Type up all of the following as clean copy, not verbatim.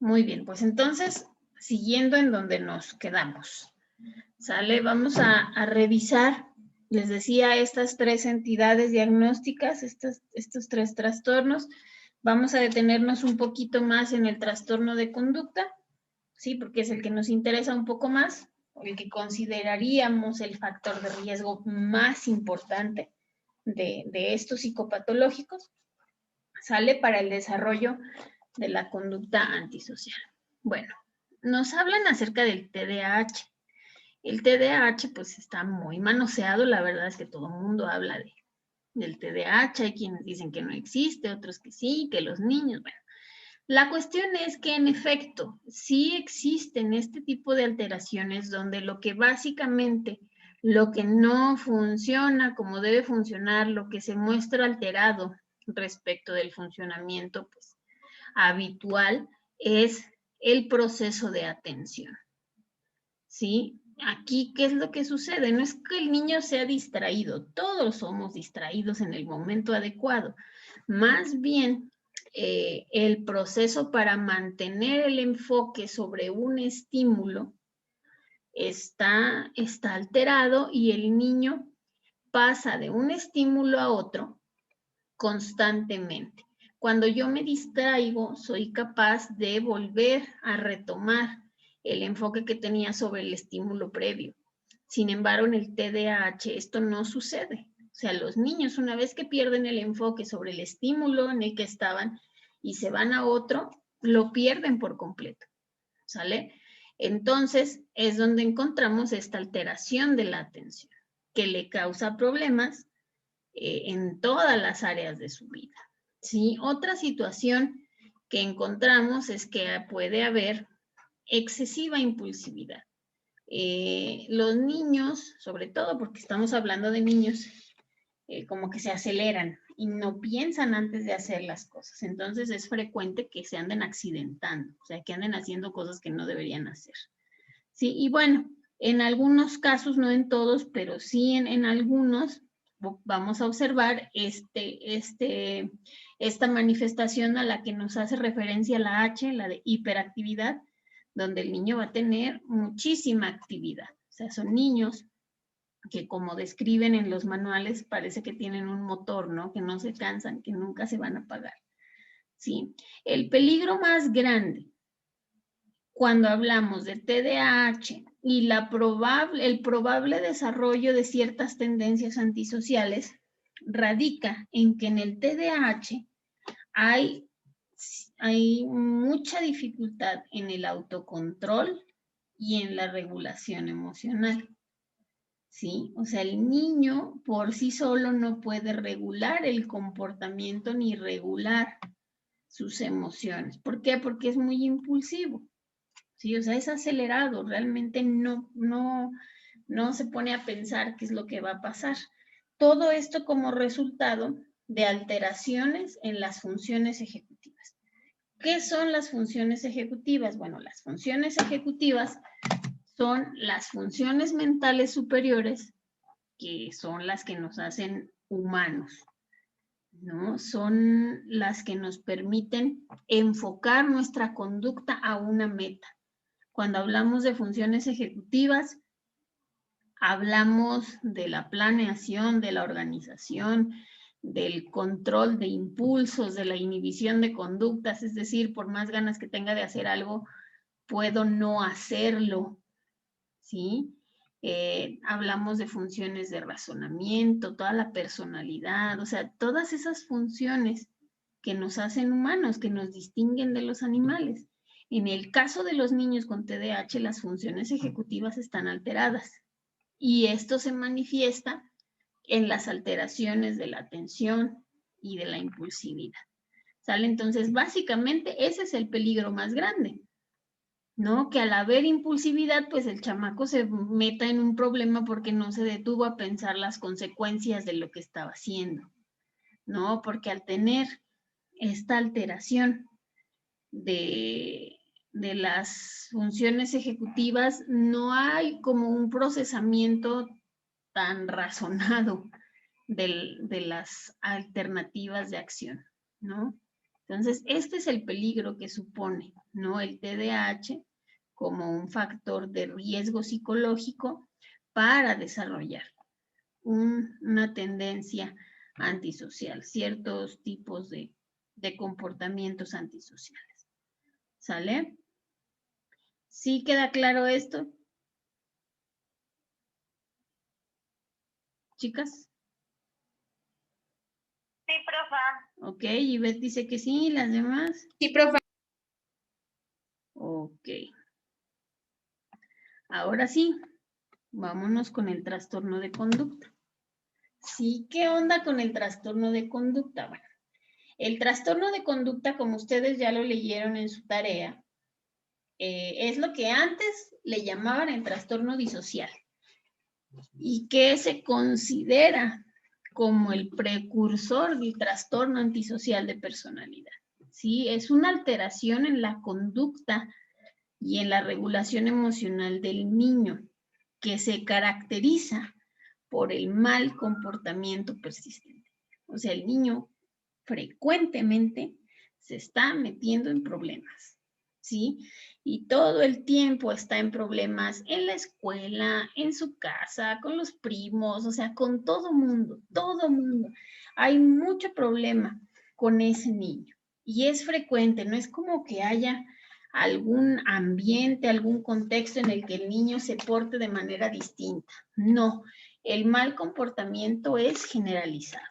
Muy bien, pues entonces, siguiendo en donde nos quedamos, ¿sale? Vamos a revisar, les decía, estas tres entidades diagnósticas, estos tres trastornos. Vamos a detenernos un poquito más en el trastorno de conducta, ¿sí? Porque es el que nos interesa un poco más, el que consideraríamos el factor de riesgo más importante de estos psicopatológicos, ¿sale? Para el desarrollo de la conducta antisocial. Bueno, nos hablan acerca del TDAH. El TDAH pues está muy manoseado, la verdad es que todo el mundo habla del TDAH, hay quienes dicen que no existe, otros que sí, que los niños, bueno. La cuestión es que en efecto sí existen este tipo de alteraciones donde lo que básicamente, lo que no funciona como debe funcionar, lo que se muestra alterado respecto del funcionamiento pues, habitual es el proceso de atención. ¿Sí? Aquí, ¿qué es lo que sucede? No es que el niño sea distraído, todos somos distraídos en el momento adecuado. Más bien, el proceso para mantener el enfoque sobre un estímulo está alterado y el niño pasa de un estímulo a otro constantemente. Cuando yo me distraigo, soy capaz de volver a retomar el enfoque que tenía sobre el estímulo previo. Sin embargo, en el TDAH esto no sucede. O sea, los niños, una vez que pierden el enfoque sobre el estímulo en el que estaban y se van a otro, lo pierden por completo. ¿Sale? Entonces, es donde encontramos esta alteración de la atención, que le causa problemas en todas las áreas de su vida. ¿Sí? Otra situación que encontramos es que puede haber excesiva impulsividad. Los niños, sobre todo porque estamos hablando de niños, como que se aceleran y no piensan antes de hacer las cosas. Entonces es frecuente que se anden accidentando, o sea, que anden haciendo cosas que no deberían hacer. Sí, y bueno, en algunos casos, no en todos, pero sí en algunos, vamos a observar esta manifestación a la que nos hace referencia la H, la de hiperactividad, donde el niño va a tener muchísima actividad. O sea, son niños que como describen en los manuales, parece que tienen un motor, ¿no? Que no se cansan, que nunca se van a apagar. ¿Sí? El peligro más grande cuando hablamos de TDAH y el probable desarrollo de ciertas tendencias antisociales radica en que en el TDAH hay mucha dificultad en el autocontrol y en la regulación emocional. ¿Sí? O sea, el niño por sí solo no puede regular el comportamiento ni regular sus emociones. ¿Por qué? Porque es muy impulsivo. ¿Sí? O sea, es acelerado, realmente no se pone a pensar qué es lo que va a pasar. Todo esto como resultado de alteraciones en las funciones ejecutivas. ¿Qué son las funciones ejecutivas? Bueno, las funciones ejecutivas son las funciones mentales superiores que son las que nos hacen humanos, ¿no? Son las que nos permiten enfocar nuestra conducta a una meta. Cuando hablamos de funciones ejecutivas, hablamos de la planeación, de la organización, del control de impulsos, de la inhibición de conductas, es decir, por más ganas que tenga de hacer algo, puedo no hacerlo, ¿sí? Hablamos de funciones de razonamiento, toda la personalidad, o sea, todas esas funciones que nos hacen humanos, que nos distinguen de los animales. En el caso de los niños con TDAH, las funciones ejecutivas están alteradas y esto se manifiesta en las alteraciones de la atención y de la impulsividad. ¿Sale? Entonces, básicamente, ese es el peligro más grande, ¿no? Que al haber impulsividad, pues el chamaco se meta en un problema porque no se detuvo a pensar las consecuencias de lo que estaba haciendo, ¿no? Porque al tener esta alteración de las funciones ejecutivas, no hay como un procesamiento tan razonado de las alternativas de acción, ¿no? Entonces, este es el peligro que supone, ¿no? El TDAH como un factor de riesgo psicológico para desarrollar una tendencia antisocial, ciertos tipos de comportamientos antisociales. ¿Sale? ¿Sí queda claro esto? ¿Chicas? Sí, profa. Ok, Ivette dice que sí, ¿las demás? Sí, profe. Ok. Ahora sí, vámonos con el trastorno de conducta. Sí, ¿qué onda con el trastorno de conducta? Bueno, el trastorno de conducta, como ustedes ya lo leyeron en su tarea, es lo que antes le llamaban el trastorno disocial y que se considera como el precursor del trastorno antisocial de personalidad. ¿Sí? Es una alteración en la conducta y en la regulación emocional del niño que se caracteriza por el mal comportamiento persistente. O sea, el niño frecuentemente se está metiendo en problemas, ¿sí? Y todo el tiempo está en problemas en la escuela, en su casa, con los primos, o sea, con todo mundo, todo mundo. Hay mucho problema con ese niño y es frecuente, no es como que haya algún ambiente, algún contexto en el que el niño se porte de manera distinta. No, el mal comportamiento es generalizado.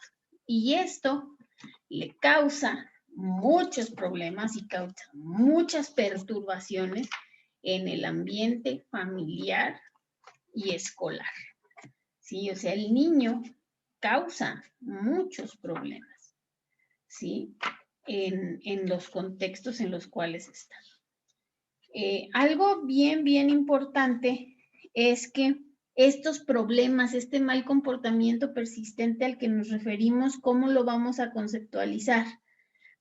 Y esto le causa muchos problemas y causa muchas perturbaciones en el ambiente familiar y escolar. Sí, o sea, el niño causa muchos problemas, ¿sí? En los contextos en los cuales está. Algo bien importante es que estos problemas, este mal comportamiento persistente al que nos referimos, ¿cómo lo vamos a conceptualizar?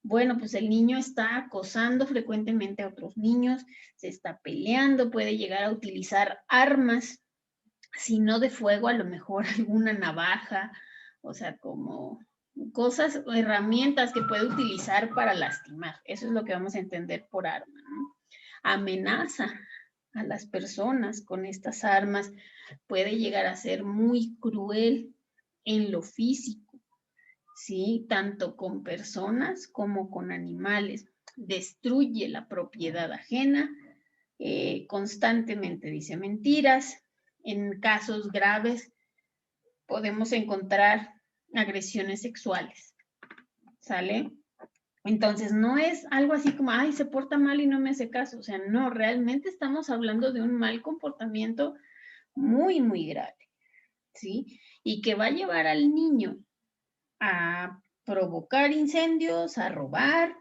Bueno, pues el niño está acosando frecuentemente a otros niños, se está peleando, puede llegar a utilizar armas, si no de fuego, a lo mejor alguna navaja, o sea, como cosas, herramientas que puede utilizar para lastimar. Eso es lo que vamos a entender por arma, ¿no? Amenaza a las personas con estas armas, puede llegar a ser muy cruel en lo físico, ¿sí? Tanto con personas como con animales. Destruye la propiedad ajena, constantemente dice mentiras. En casos graves podemos encontrar agresiones sexuales, ¿sale? Entonces, no es algo así como, ay, se porta mal y no me hace caso. O sea, no, realmente estamos hablando de un mal comportamiento muy grave, ¿sí? Y que va a llevar al niño a provocar incendios, a robar,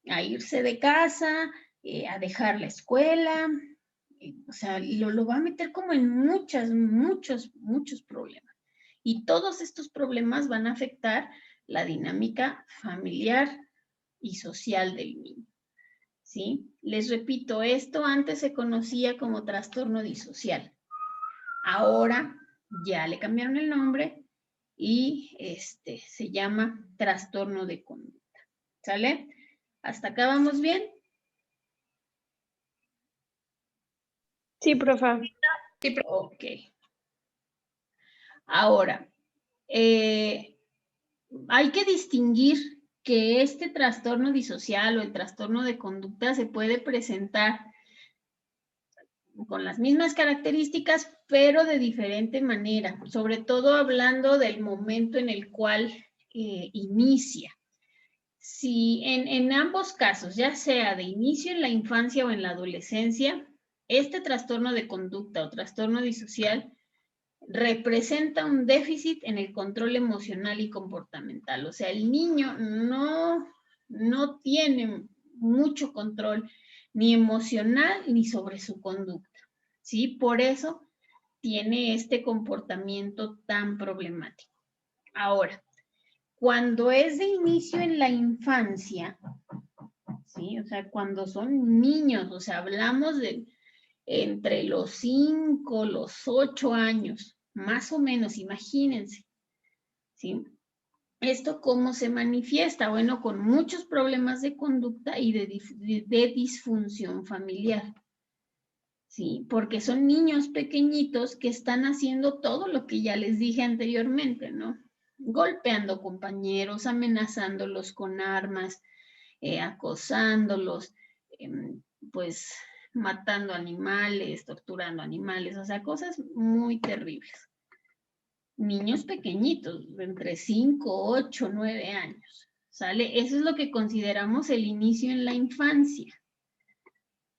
a irse de casa, a dejar la escuela. O sea, lo va a meter como en muchos problemas. Y todos estos problemas van a afectar la dinámica familiar y social del niño, ¿sí? Les repito, esto antes se conocía como trastorno disocial. Ahora ya le cambiaron el nombre y se llama trastorno de conducta. ¿Sale? ¿Hasta acá vamos bien? Sí, profe. Ok. Ahora, hay que distinguir que este trastorno disocial o el trastorno de conducta se puede presentar con las mismas características, pero de diferente manera, sobre todo hablando del momento en el cual inicia. Si en ambos casos, ya sea de inicio en la infancia o en la adolescencia, este trastorno de conducta o trastorno disocial representa un déficit en el control emocional y comportamental. O sea, el niño no tiene mucho control ni emocional ni sobre su conducta, ¿sí? Por eso tiene este comportamiento tan problemático. Ahora, cuando es de inicio en la infancia, ¿sí? O sea, cuando son niños, o sea, hablamos de entre los 5, los 8 años, más o menos, imagínense, ¿sí? ¿Esto cómo se manifiesta? Bueno, con muchos problemas de conducta y de disfunción familiar. ¿Sí? Porque son niños pequeñitos que están haciendo todo lo que ya les dije anteriormente, ¿no? Golpeando compañeros, amenazándolos con armas, acosándolos, pues matando animales, torturando animales, o sea, cosas muy terribles. Niños pequeñitos, entre 5, 8, 9 años, ¿sale? Eso es lo que consideramos el inicio en la infancia,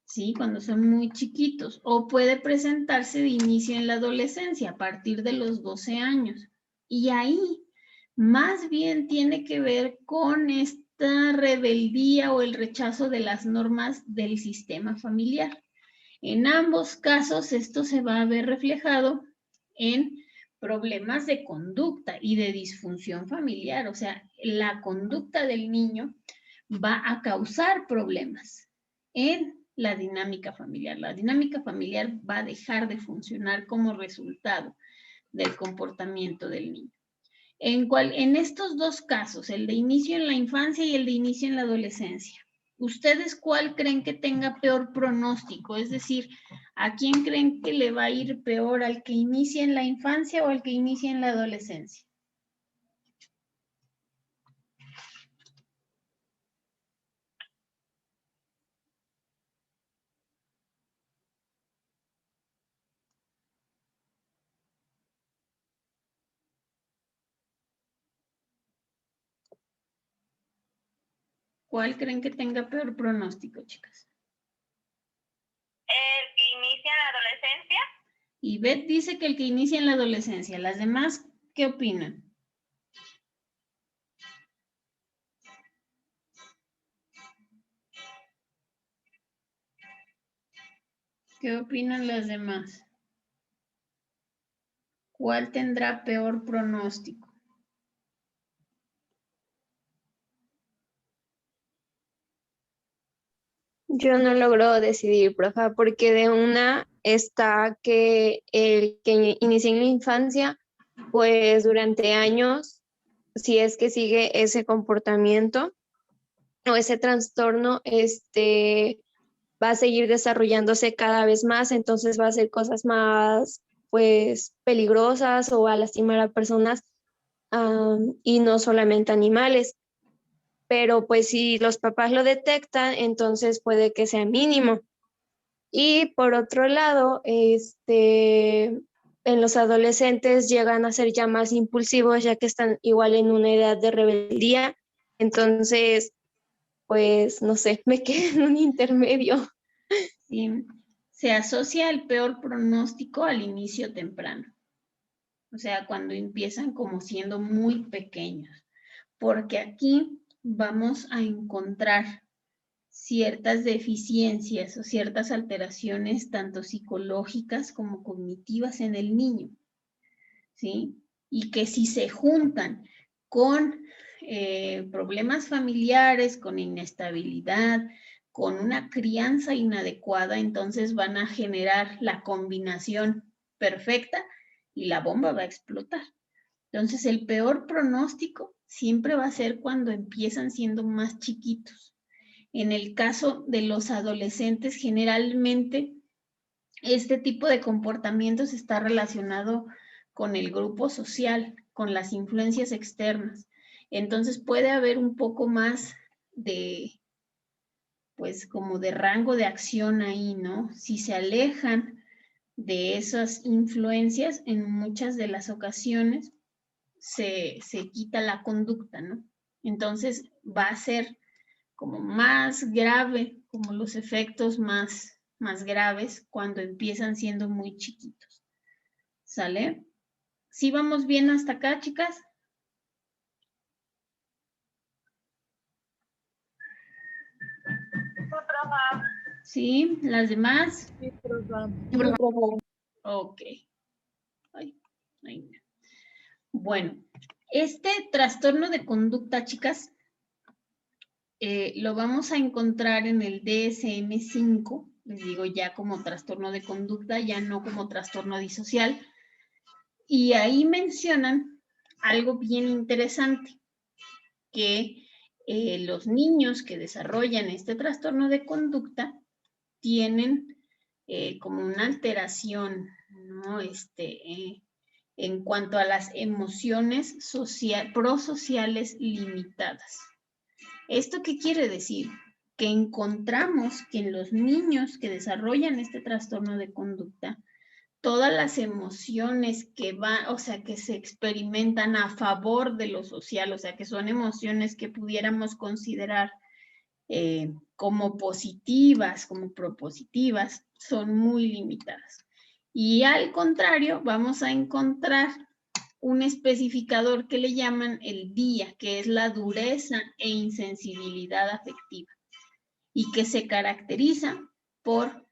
¿sí? Cuando son muy chiquitos. O puede presentarse de inicio en la adolescencia, a partir de los 12 años. Y ahí, más bien tiene que ver con esta rebeldía o el rechazo de las normas del sistema familiar. En ambos casos, esto se va a ver reflejado en problemas de conducta y de disfunción familiar. O sea, la conducta del niño va a causar problemas en la dinámica familiar. La dinámica familiar va a dejar de funcionar como resultado del comportamiento del niño. En estos dos casos, el de inicio en la infancia y el de inicio en la adolescencia, ¿ustedes cuál creen que tenga peor pronóstico? Es decir, ¿a quién creen que le va a ir peor, al que inicia en la infancia o al que inicia en la adolescencia? ¿Cuál creen que tenga peor pronóstico, chicas? El que inicia en la adolescencia. Y Beth dice que el que inicia en la adolescencia. ¿Las demás qué opinan? ¿Qué opinan las demás? ¿Cuál tendrá peor pronóstico? Yo no logro decidir, profa, porque de una está que el que inicia en la infancia, pues durante años, si es que sigue ese comportamiento o ese trastorno, va a seguir desarrollándose cada vez más, entonces va a hacer cosas más, pues, peligrosas o a lastimar a personas, y no solamente animales. Pero pues si los papás lo detectan, entonces puede que sea mínimo. Y por otro lado, en los adolescentes llegan a ser ya más impulsivos, ya que están igual en una edad de rebeldía. Entonces, pues no sé, me quedé en un intermedio. ¿Sí? Se asocia el peor pronóstico al inicio temprano. O sea, cuando empiezan como siendo muy pequeños. Porque aquí vamos a encontrar ciertas deficiencias o ciertas alteraciones tanto psicológicas como cognitivas en el niño, ¿sí? Y que si se juntan con problemas familiares, con inestabilidad, con una crianza inadecuada, entonces van a generar la combinación perfecta y la bomba va a explotar. Entonces, el peor pronóstico siempre va a ser cuando empiezan siendo más chiquitos. En el caso de los adolescentes, generalmente este tipo de comportamientos está relacionado con el grupo social, con las influencias externas. Entonces puede haber un poco más de, pues como de rango de acción ahí, ¿no? Si se alejan de esas influencias, en muchas de las ocasiones se quita la conducta, ¿no? Entonces va a ser como más grave, como los efectos más graves cuando empiezan siendo muy chiquitos. ¿Sale? ¿Sí vamos bien hasta acá, chicas? Sí, profa. ¿Sí? ¿Las demás? Sí, profa. Ok. Ay, ay. Bueno, este trastorno de conducta, chicas, lo vamos a encontrar en el DSM-5, les digo ya como trastorno de conducta, ya no como trastorno disocial. Y ahí mencionan algo bien interesante. que los niños que desarrollan este trastorno de conducta tienen como una alteración, ¿no? En cuanto a las emociones prosociales limitadas. ¿Esto qué quiere decir? Que encontramos que en los niños que desarrollan este trastorno de conducta, todas las emociones que que se experimentan a favor de lo social, o sea, que son emociones que pudiéramos considerar como positivas, como propositivas, son muy limitadas. Y al contrario, vamos a encontrar un especificador que le llaman el DIA, que es la dureza e insensibilidad afectiva, y que se caracteriza por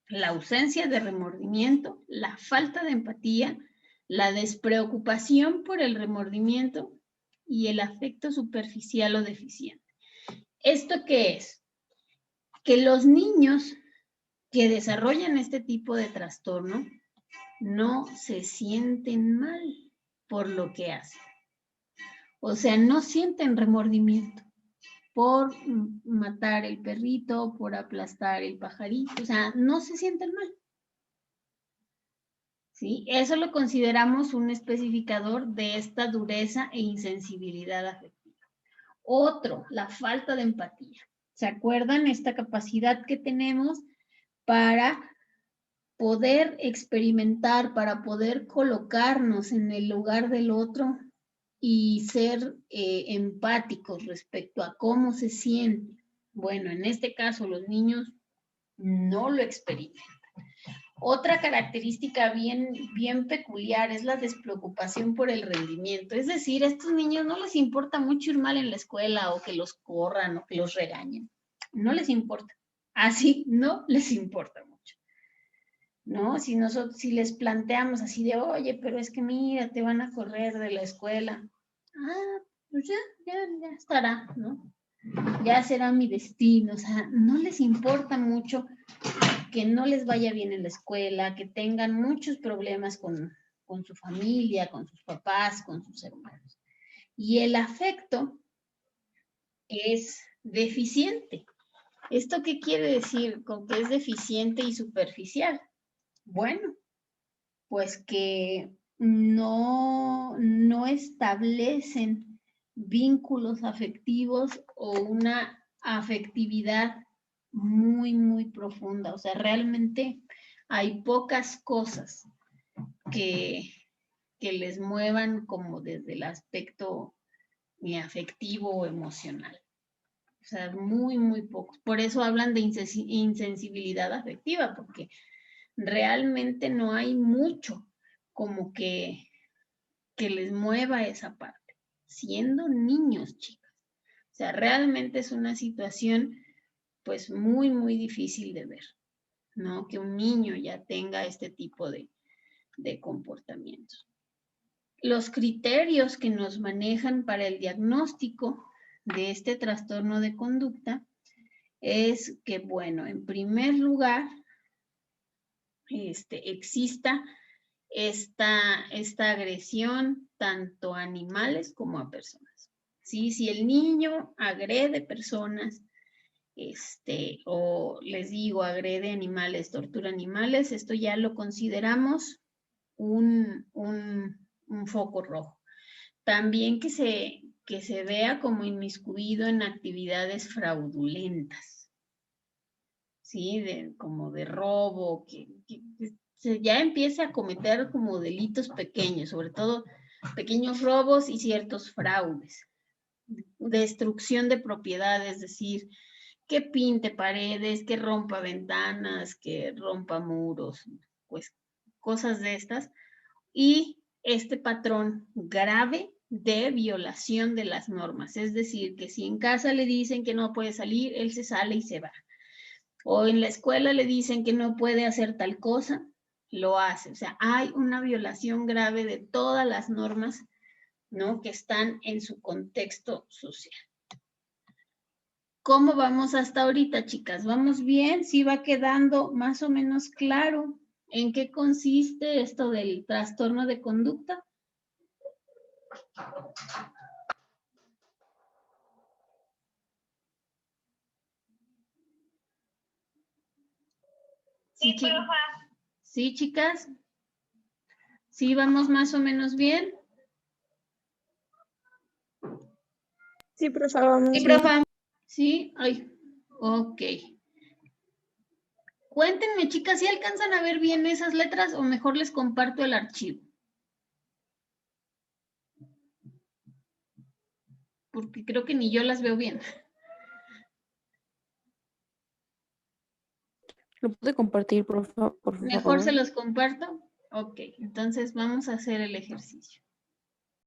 la ausencia de remordimiento, la falta de empatía, la despreocupación por el remordimiento y el afecto superficial o deficiente. ¿Esto qué es? Que los niños que desarrollan este tipo de trastorno no se sienten mal por lo que hacen. O sea, no sienten remordimiento por matar el perrito, por aplastar el pajarito, o sea, no se sienten mal. ¿Sí? Eso lo consideramos un especificador de esta dureza e insensibilidad afectiva. Otro, la falta de empatía. ¿Se acuerdan esta capacidad que tenemos para poder experimentar, para poder colocarnos en el lugar del otro y ser empáticos respecto a cómo se siente? Bueno, en este caso los niños no lo experimentan. Otra característica bien peculiar es la despreocupación por el rendimiento. Es decir, a estos niños no les importa mucho ir mal en la escuela o que los corran o que los regañen. No les importa. Así no les importa mucho. ¿No? Si les planteamos así de, oye, pero es que mira, te van a correr de la escuela. Ah, pues ya estará, ¿no? Ya será mi destino. O sea, no les importa mucho que no les vaya bien en la escuela, que tengan muchos problemas con su familia, con sus papás, con sus hermanos. Y el afecto es deficiente. ¿Esto qué quiere decir con que es deficiente y superficial? Bueno, pues que no establecen vínculos afectivos o una afectividad muy, muy profunda. O sea, realmente hay pocas cosas que les muevan como desde el aspecto afectivo o emocional. O sea, muy, muy pocos. Por eso hablan de insensibilidad afectiva, porque realmente no hay mucho como que les mueva esa parte, siendo niños, chicas. O sea, realmente es una situación pues muy, muy difícil de ver, ¿no? Que un niño ya tenga este tipo de comportamientos. Los criterios que nos manejan para el diagnóstico de este trastorno de conducta es que, bueno, en primer lugar, exista esta agresión tanto a animales como a personas. ¿Sí? Si el niño agrede personas, o les digo, agrede animales, tortura animales, esto ya lo consideramos un foco rojo. También que se vea como inmiscuido en actividades fraudulentas, ¿sí? Como de robo, que ya empiece a cometer como delitos pequeños, sobre todo pequeños robos y ciertos fraudes. Destrucción de propiedades, es decir, que pinte paredes, que rompa ventanas, que rompa muros, pues cosas de estas. Y este patrón grave de violación de las normas, es decir, que si en casa le dicen que no puede salir, él se sale y se va. O en la escuela le dicen que no puede hacer tal cosa, lo hace. O sea, hay una violación grave de todas las normas, ¿no? Que están en su contexto social. ¿Cómo vamos hasta ahorita, chicas? ¿Vamos bien? ¿Sí va quedando más o menos claro en qué consiste esto del trastorno de conducta? Sí, chi- profa. sí, chicas. Sí, vamos más o menos bien. Sí, profe, vamos Sí, bien. profa. Sí, ay, ok. Cuéntenme, chicas, si alcanzan a ver bien esas letras o mejor les comparto el archivo. Porque creo que ni yo las veo bien. ¿Lo puede compartir, por Mejor se favor? los comparto. Ok, entonces vamos a hacer el ejercicio.